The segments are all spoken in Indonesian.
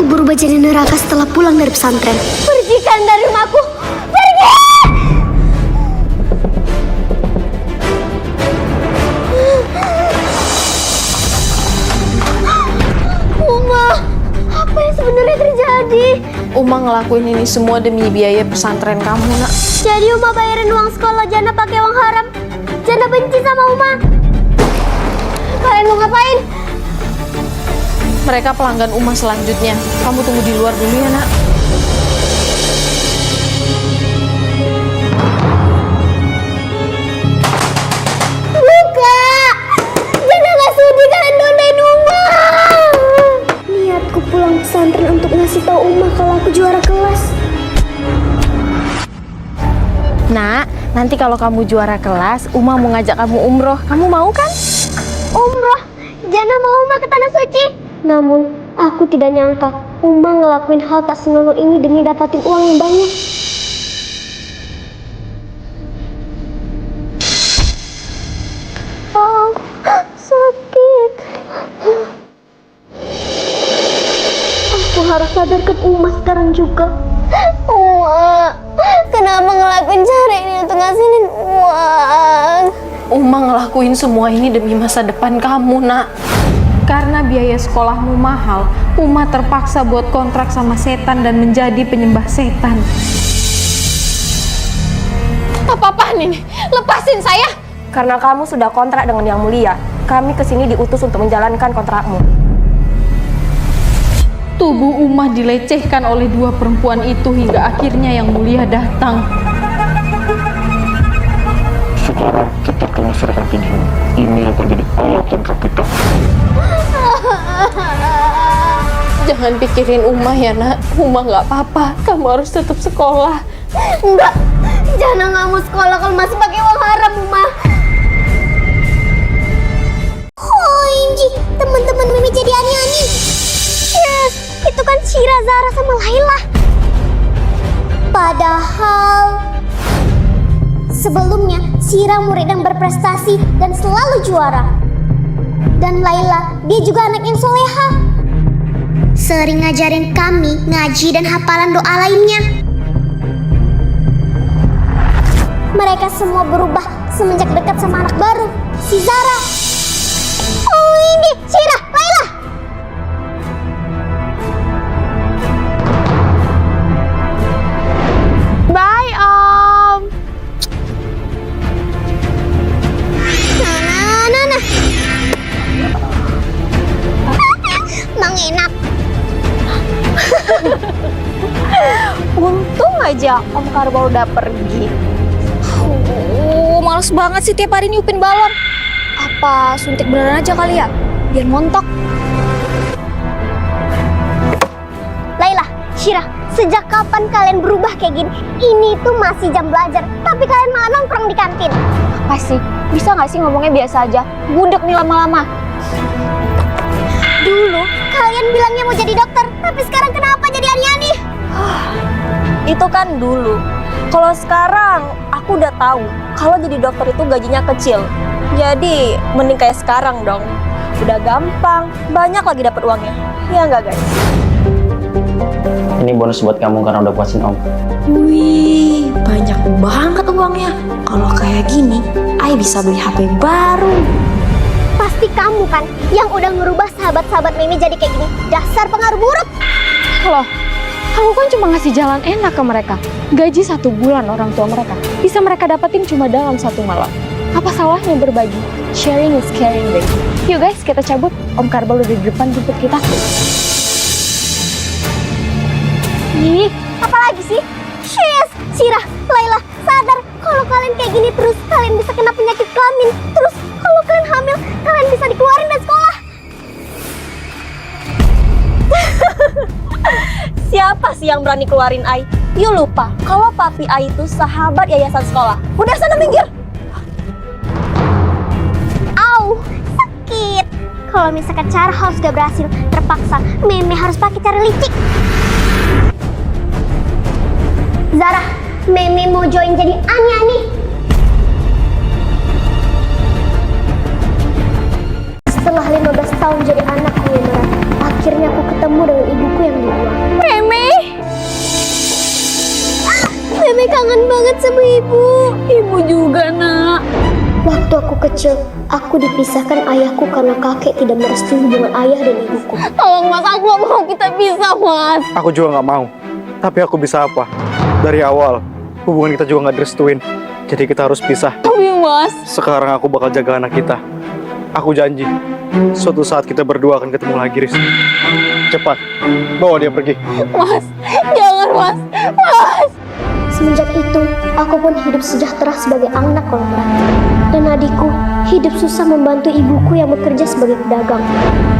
berubah jadi neraka setelah pulang dari pesantren. Pergikan dari rumahku. Pergi! Uma, apa yang sebenarnya terjadi? Uma ngelakuin ini semua demi biaya pesantren kamu, nak. Jadi Uma bayarin uang sekolah Jana pakai uang haram. Jana benci sama Uma. Kalian mau ngapain? Mereka pelanggan Uma selanjutnya. Kamu tunggu di luar dulu ya, nak. Buka! Jana gak sudi kalian donain Uma. Niatku pulang pesantren untuk ngasih tahu Uma kalau aku juara kelas. Nak, nanti kalau kamu juara kelas, Uma mau ngajak kamu umroh. Kamu mau kan? Umroh? Jana mau Uma ke Tanah Suci. Namun, aku tidak nyangka Uma ngelakuin hal tak senonoh ini demi dapatin uang yang banyak. Oh, sakit. Aku harus sadarkan Uma sekarang juga. Uma, kenapa ngelakuin cara ini untuk ngasihin uang? Uma ngelakuin semua ini demi masa depan kamu, nak. Karena biaya sekolahmu mahal, Uma terpaksa buat kontrak sama setan dan menjadi penyembah setan. Apa-apaan ini? Lepasin saya! Karena kamu sudah kontrak dengan Yang Mulia, kami kesini diutus untuk menjalankan kontrakmu. Tubuh Uma dilecehkan oleh dua perempuan itu hingga akhirnya Yang Mulia datang. Sekarang cepat kamu serahkan video. Ini akan jadi alat kontrak kita. Jangan pikirin Uma ya, nak. Uma nggak apa-apa. Kamu harus tetap sekolah. Enggak, Jana nggak mau sekolah kalau masih pakai uang haram, Uma. OMG, teman-teman Mimi jadi aneh-aneh. Yes, itu kan Shira, Zara, sama Laila. Padahal sebelumnya Shira murid yang berprestasi dan selalu juara. Dan Laila, dia juga anak yang soleha. Sering ngajarin kami ngaji dan hafalan doa lainnya. Mereka semua berubah semenjak dekat sama anak baru, si Zara. Oh ini, Shira, Laila. Bye, Om. Nah. Mang enak. Untung aja Om Karbo udah pergi. Males banget sih tiap hari nyupin balon. Apa suntik beneran aja kali ya? Biar montok. Laila, Shira, sejak kapan kalian berubah kayak gini? Ini tuh masih jam belajar, tapi kalian malah nongkrong di kantin. Apa sih? Bisa nggak sih ngomongnya biasa aja? Budek nih lama-lama. Dulu kalian bilangnya mau jadi dokter, tapi sekarang kenapa jadi aneh-aneh? Itu kan dulu. Kalau sekarang aku udah tahu kalau jadi dokter itu gajinya kecil. Jadi mending kayak sekarang dong. Udah gampang, banyak lagi dapat uangnya. Ya nggak guys? Ini bonus buat kamu karena udah puasin Om. Wih, banyak banget uangnya. Kalau kayak gini, Ai bisa beli HP baru. Pasti kamu kan yang udah ngerubah sahabat-sahabat Mimi jadi kayak gini. Dasar pengaruh buruk. Loh, aku kan cuma ngasih jalan enak ke mereka. Gaji 1 bulan orang tua mereka bisa mereka dapetin cuma dalam 1 malam. Apa salahnya berbagi? Sharing is caring, baby. Yuk guys, kita cabut. Om Karbal udah di depan jemput kita. Ih, apalagi sih? Shiz, Shira, Laila, sadar kalau kalian kayak gini terus kalian bisa kena penyakit kelamin. Terus kalau kalian hamil, kalian bisa dikeluarin dari sekolah. Siapa sih yang berani keluarin Ai? You lupa kalau papi Ai itu sahabat yayasan sekolah. Udah sana minggir. Au, sakit. Kalau misalkan cara house gak berhasil, terpaksa Meme harus pakai cara licik. Zara, Meme mau join jadi Anya nih. Setelah 15 tahun jadi anak konglomerat, akhirnya aku ketemu dengan ibuku yang dibuang. Meme, Meme kangen banget sama ibu. ibu juga nak. Waktu aku kecil, aku dipisahkan ayahku karena kakek tidak merestui hubungan ayah dan ibuku. Tolong mas, aku gak mau kita pisah mas. Aku juga nggak mau. Tapi aku bisa apa? Dari awal, hubungan kita juga nggak direstuin. Jadi kita harus pisah. Tapi mas, Sekarang aku bakal jaga anak kita. Aku janji, suatu saat kita berdua akan ketemu lagi, Riz. Cepat, bawa dia pergi. mas, jangan mas, mas. Semenjak itu, aku pun hidup sejahtera sebagai anak konglomerat. Dan adikku hidup susah membantu ibuku yang bekerja sebagai pedagang.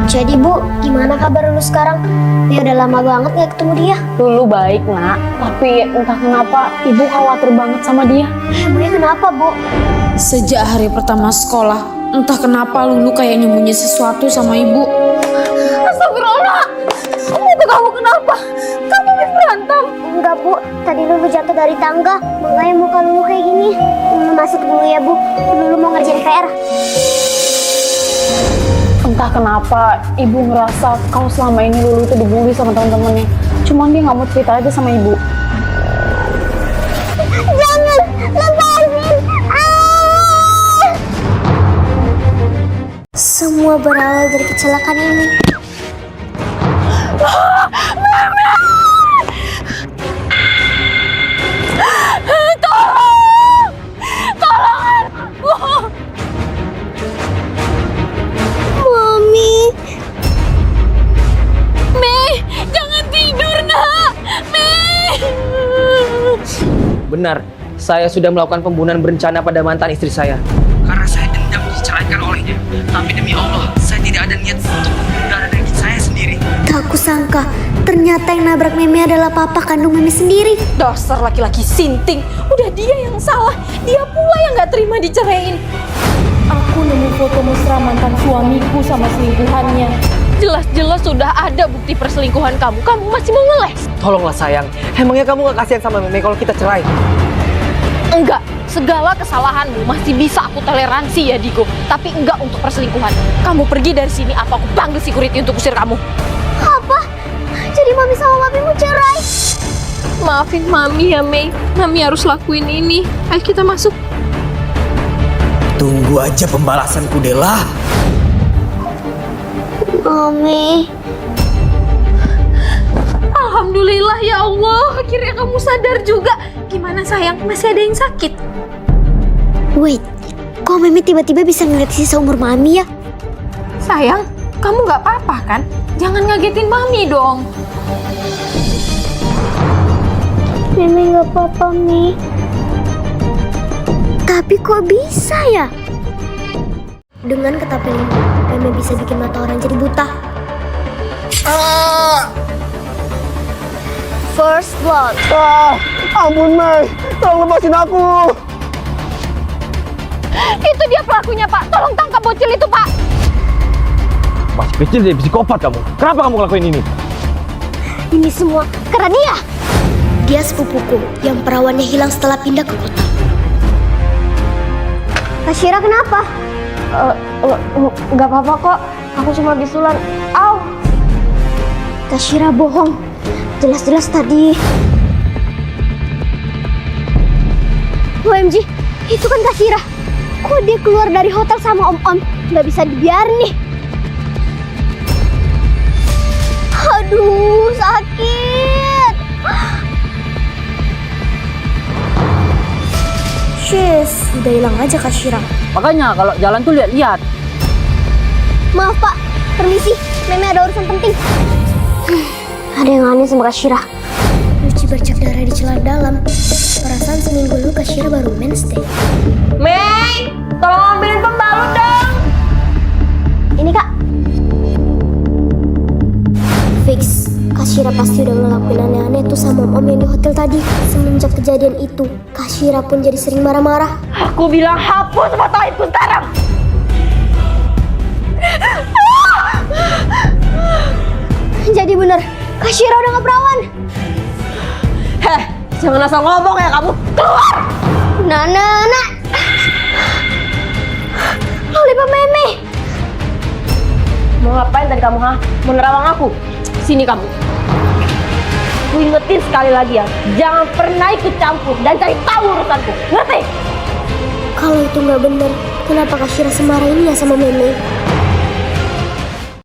Jadi Bu, gimana kabar lu sekarang? Ya udah lama banget gak ketemu dia. Lulu baik nak, tapi entah kenapa ibu khawatir banget sama dia. Emangnya kenapa Bu? Sejak hari pertama sekolah, entah kenapa Lulu kayak nyembunyi sesuatu sama ibu. Astagfirullah, kamu kenapa? Kamu habis berantem? Enggak Bu, tadi Lulu jatuh dari tangga, makanya muka Lulu kayak gini. Masuk dulu ya Bu, Lulu mau ngerjain PR. Entah kenapa ibu ngerasa kalau selama ini Lulu tuh dibully sama teman-temannya. Cuman dia nggak mau cerita aja sama ibu. Jangan, lepasin! Semua berawal dari kecelakaan ini. Mami, Jangan tidur nak, Benar, saya sudah melakukan pembunuhan berencana pada mantan istri saya. Karena saya dendam diceraikan olehnya. Tapi demi Allah, saya tidak ada niat untuk membunuh darah daging saya sendiri. tak kusangka ternyata yang nabrak Meme adalah papa kandung Meme sendiri. Dasar laki-laki sinting, udah dia yang salah, dia pula yang nggak terima diceraiin. Aku nemu foto mesra mantan suamiku sama selingkuhannya. Jelas-jelas sudah ada bukti perselingkuhan kamu. Kamu masih mau ngeles? Tolonglah sayang, emangnya kamu gak kasihan sama Meme kalau kita cerai? Enggak, segala kesalahanmu masih bisa aku toleransi ya Digo. Tapi enggak untuk perselingkuhan. Kamu pergi dari sini atau aku panggil security untuk usir kamu. Apa? Jadi Mami sama Papi mau cerai? Maafin Mami ya Mei. Mami harus lakuin ini. Ayo kita masuk. Tunggu aja pembalasanku, Dela. Mami, Alhamdulillah ya Allah, akhirnya kamu sadar juga. Gimana sayang, masih ada yang sakit? wait, kok Meme tiba-tiba bisa ngeliat sisa umur Mami ya? Sayang, kamu nggak apa-apa kan? Jangan ngagetin Mami dong. Meme nggak apa-apa, Mi. Tapi kok bisa ya? Dengan ketapel ini, Meme bisa bikin mata orang jadi buta. First blood. Ampun, Mei. Tolong lepasin aku. Itu dia pelakunya Pak, tolong tangkap bocil itu Pak. Masih kecil jadi psikopat kamu. Kenapa kamu ngelakuin ini? Ini semua karena dia. Dia sepupuku yang perawannya hilang setelah pindah ke kota. Kashira kenapa? Nggak apa-apa kok, aku cuma bisulan. Au! Kashira bohong. Jelas-jelas tadi. OMG, itu kan Kashira. Kok dia keluar dari hotel sama Om-Om? Nggak bisa dibiarin nih. Aduh, sakit. Shis, udah hilang aja Kashira. Makanya kalau jalan tuh lihat-lihat. Maaf Pak, permisi. Meme ada urusan penting. Ada yang aneh sama Kashira. Luci bercak darah di celana dalam. Perasaan seminggu lalu Kashira baru mens deh. Mei, tolong ambilin pembalut dong. Ini Kak. Fix, Kashira pasti udah ngelakuin aneh-aneh tuh sama Om yang di hotel tadi. Semenjak kejadian itu, Kashira pun jadi sering marah-marah. Aku bilang hapus foto itu sekarang. Jadi bener, Kashira udah gak perawan. Heh, jangan asal ngomong ya kamu. Keluar! Nah. Lollipop Meme. Mau ngapain tadi kamu, ha? Mau nerawang aku? Sini kamu. Ku ingetin sekali lagi ya, jangan pernah ikut campur dan cari tahu urusanku. Ngerti? Kalau itu nggak benar, kenapa Kak Syira semarah ini ya sama Meme?